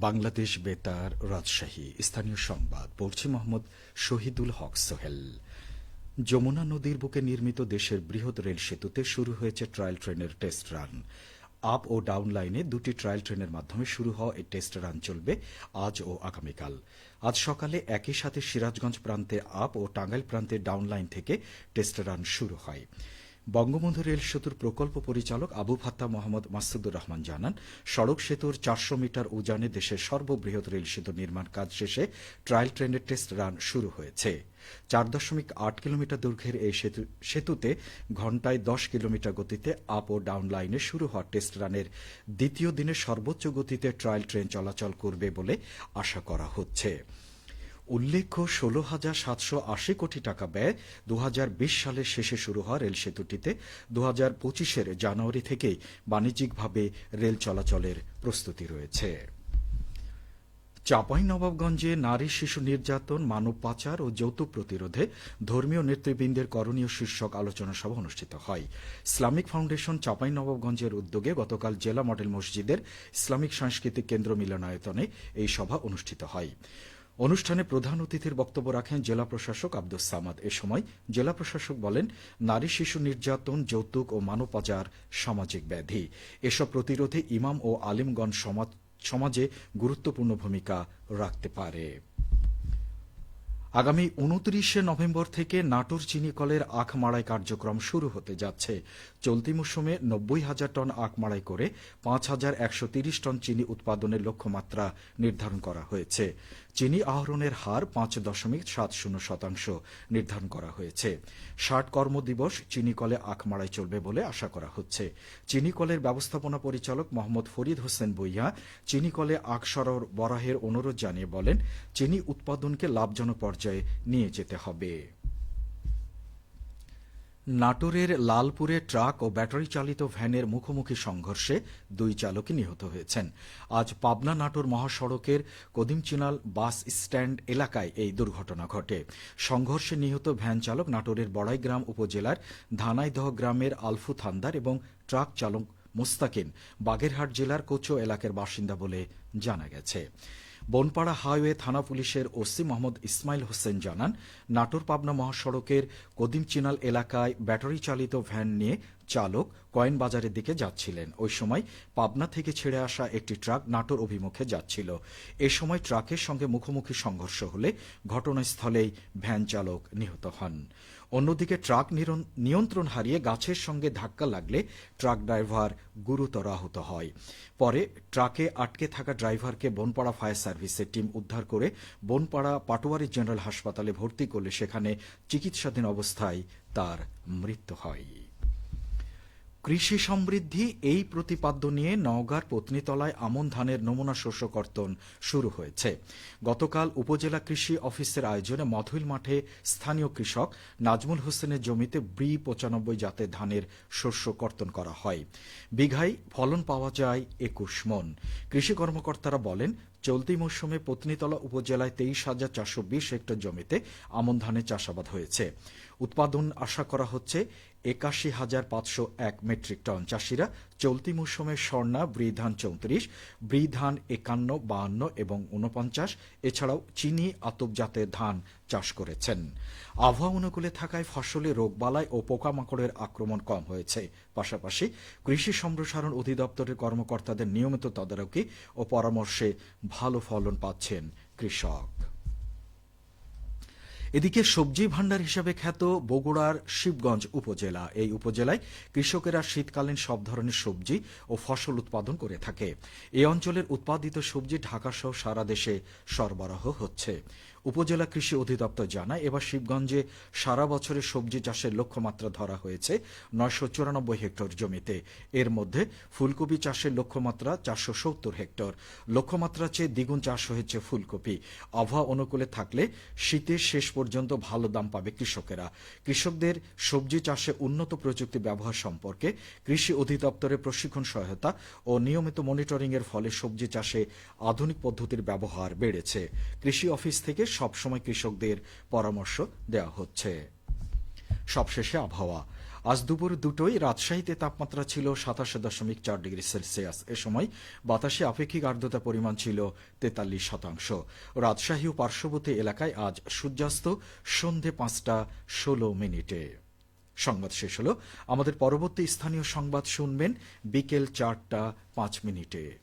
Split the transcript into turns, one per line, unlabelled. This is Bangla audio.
বাংলাদেশ বেতার, রাজশাহী। স্থানীয় সংবাদ পড়ছি মোহাম্মদ শহীদুল হক সোহেল। যমুনা নদীর বুকে নির্মিত দেশের বৃহৎ রেল সেতুতে শুরু হয়েছে ট্রায়াল ট্রেনের টেস্ট রান। আপ ও ডাউন লাইনে দুটি ট্রায়াল ট্রেনের মাধ্যমে শুরু হওয়া এই টেস্ট রান চলবে আজ ও আগামীকাল। আজ সকালে একই সাথে সিরাজগঞ্জ প্রান্তে আপ ও টাঙ্গাইল প্রান্তে ডাউন লাইন থেকে টেস্ট রান শুরু হয়। বঙ্গবন্ধু রেল সেতুর প্রকল্প পরিচালক আবু ফাত্তাহ মোহাম্মদ মাসুদুর রহমান জানান, সড়ক সেতুর ৪০০ মিটার উজানে দেশের সর্ববৃহৎ রেল সেতু নির্মাণ কাজ শেষে ট্রায়াল ট্রেনের টেস্ট রান শুরু হয়েছে। ৪.৮ কিলোমিটার দৈর্ঘ্যের এই সেতুতে ঘণ্টায় ১০ কিলোমিটার গতিতে আপ ও ডাউন লাইনে শুরু হওয়া টেস্ট রানের দ্বিতীয় দিনে সর্বোচ্চ গতিতে ট্রায়াল ট্রেন চলাচল করবে বলে আশা করা হচ্ছে। উল্লেখ্য, ১৬,৭৮০ কোটি টাকা ব্যয় ২০২০ সালের শেষে শুরু হওয়া রেল সেতুটিতে ২০২৫-এর জানুয়ারি থেকেই বাণিজ্যিকভাবে রেল চলাচলের প্রস্তুতি রয়েছে। চাঁপাইনবাবগঞ্জে নারী শিশু নির্যাতন, মানব পাচার ও যৌতুক প্রতিরোধে ধর্মীয় নেতৃবৃন্দের করণীয় শীর্ষক আলোচনা সভা অনুষ্ঠিত হয়। ইসলামিক ফাউন্ডেশন চাঁপাইনবাবগঞ্জের উদ্যোগে গতকাল জেলা মডেল মসজিদের ইসলামিক সাংস্কৃতিক কেন্দ্র মিলনায়তনে এই সভা অনুষ্ঠিত হয়। অনুষ্ঠানে প্রধান অতিথির বক্তব্য রাখেন জেলা প্রশাসক আব্দুস সামাদ। এ সময় জেলা প্রশাসক বলেন, নারী শিশু নির্যাতন, যৌতুক ও মানব পাচার সামাজিক ব্যাধি। এসব প্রতিরোধে ইমাম ও আলিমগণ সমাজে গুরুত্বপূর্ণ ভূমিকা রাখতে পারে। আগামী ২৯ নভেম্বর থেকে নাটোর চিনিকলের আখ মাড়াই কার্যক্রম শুরু হতে যাচ্ছে। চলতি মৌসুমে ৯০,০০০ টন আখ মাড়াই করে ৫,১৩০ টন চিনি উৎপাদনের লক্ষ্যমাত্রা নির্ধারণ করা হয়েছে। চিনি আহরণের হার ৫.৭০% নির্ধারণ করা হয়েছে। ৬০ কর্মদিবস চিনিকলে আখ মাড়াই চলবে বলে আশা করা হচ্ছে। চিনিকলের ব্যবস্থাপনা পরিচালক মোহাম্মদ ফরিদ হোসেন ভূঁইয়া চিনিকলে আখ সরবরাহের অনুরোধ জানিয়ে বলেন, চিনি উৎপাদনকে লাভজনক পর্যায়ে নিয়ে যেতে হবে। নাটোরের লালপুরে ট্রাক ও ব্যাটারি চালিত ভ্যানের মুখোমুখি সংঘর্ষে ২ চালকই নিহত হয়েছেন। আজ পাবনা নাটোর মহাসড়কের কদিমচিনাল বাস স্ট্যান্ড এলাকায় এই দুর্ঘটনা ঘটে। সংঘর্ষে নিহত ভ্যান চালক নাটোরের বড়াইগ্রাম উপজেলার ধানাইদহ গ্রামের আলফু থান্দার এবং ট্রাক চালক মোস্তাকিন বাগেরহাট জেলার কোচো এলাকার বাসিন্দা বলে জানা গেছে। বনপাড়া হাইওয়ে থানা পুলিশের ওসি মোহাম্মদ ইসমাইল হোসেন জানান, নাটোর পাবনা মহাসড়কের কদিমচিনাল এলাকায় ব্যাটারি চালিত ভ্যান নিয়ে চালক কয়েন বাজারের দিকে যাচ্ছিলেন। ওই সময় পাবনা থেকে ছেড়ে আসা একটি ট্রাক নাটোর অভিমুখে যাচ্ছিল। এ সময় ট্রাকের সঙ্গে মুখোমুখি সংঘর্ষ হলে ঘটনাস্থলেই ভ্যান চালক নিহত হন। অন্যদিকে ট্রাক নিয়ন্ত্রণ হারিয়ে গাছের সঙ্গে ধাক্কা লাগলে ট্রাক ড্রাইভার গুরুতর আহত হয়। পরে ট্রাকে আটকে থাকা ড্রাইভারকে বনপাড়া ফায়ার সার্ভিসের টিম উদ্ধার করে বনপাড়া পাটোয়ারি জেনারেল হাসপাতালে ভর্তি করলে সেখানে চিকিৎসাধীন অবস্থায় তার মৃত্যু হয়। কৃষি সমৃদ্ধি এই প্রতিপাদ্য নিয়ে নওগাঁর পত্নীতলায় আমন ধানের নমুনা শস্য কর্তন শুরু হয়েছে। গতকাল উপজেলা কৃষি অফিসের আয়োজনে মধুইল মাঠে স্থানীয় কৃষক নাজমুল হোসেনের জমিতে B95 জাতের ধানের শস্য কর্তন করা হয়। বিঘায় ফলন পাওয়া যায় ২১ মণ। কৃষি কর্মকর্তারা বলেন, চলতি মৌসুমে পত্নীতলা উপজেলায় ২৩,৪২০ হেক্টর জমিতে আমন ধানের চাষাবাদ হয়েছে। উৎপাদন আশা করা হচ্ছে ৮১,৫০১ মেট্রিক টন। চাষিরা চলতি মৌসুমে স্বর্ণা, বৃধান ৩৪, বৃধান ৫১, ৫২ এবং ৪৯, এছাড়াও চিনি আতপ জাতের ধান চাষ করেছেন। আবহাওয়া অনুকূলে থাকায় ফসলে রোগবালাই ও পোকামাকড়ের আক্রমণ কম হয়েছে। পাশাপাশি কৃষি সম্প্রসারণ অধিদপ্তরের কর্মকর্তাদের নিয়মিত তদারকি ও পরামর্শে ভালো ফলন পাচ্ছেন কৃষক। এদিকে সবজি ভান্ডার হিসেবে খ্যাত বগুড়ার শিবগঞ্জ উপজেলা, এই উপজেলায় কৃষকেরা শীতকালীন সব ধরনের সবজি ও ফসল উৎপাদন করে থাকে। এই অঞ্চলের উৎপাদিত সবজি ঢাকাসহ সারা দেশে সরবরাহ হচ্ছে। উপজেলা কৃষি অধিদপ্তর জানায়, এবার শিবগঞ্জে সারা বছরের সবজি চাষের লক্ষ্যমাত্রা ধরা হয়েছে ৯৯৪ হেক্টর জমিতে। এর মধ্যে ফুলকপি চাষের লক্ষ্যমাত্রা ৪৭০ হেক্টর। লক্ষ্যমাত্রার চেয়ে দ্বিগুণ চাষ হয়েছে ফুলকপি। আবহাওয়া অনুকূলে থাকলে শীতের শেষ পর্যন্ত ভালো দাম পাবে কৃষকেরা। কৃষকদের সবজি চাষে উন্নত প্রযুক্তি ব্যবহার সম্পর্কে কৃষি অধিদপ্তরের প্রশিক্ষণ সহায়তা ও নিয়মিত মনিটরিংয়ের ফলে সবজি চাষে আধুনিক পদ্ধতির ব্যবহার বেড়েছে। কৃষি অফিস থেকে সবসময় কৃষকদের পরামর্শ দেওয়া হচ্ছে। সবশেষে আবহাওয়া। আজ দুপুর দুটোয় রাজশাহীতে তাপমাত্রা ছিল 27.4 ডিগ্রি সেলসিয়াস। এ সময় বাতাসে আপেক্ষিক আর্দ্রতা পরিমাণ ছিল 43%। রাজশাহী ও পার্শ্ববর্তী এলাকায় আজ সূর্যাস্ত সন্ধে 5:16। সংবাদ শেষ হলো। আমাদের পরবর্তী স্থানীয় সংবাদ শুনবেন বিকেল 4:05।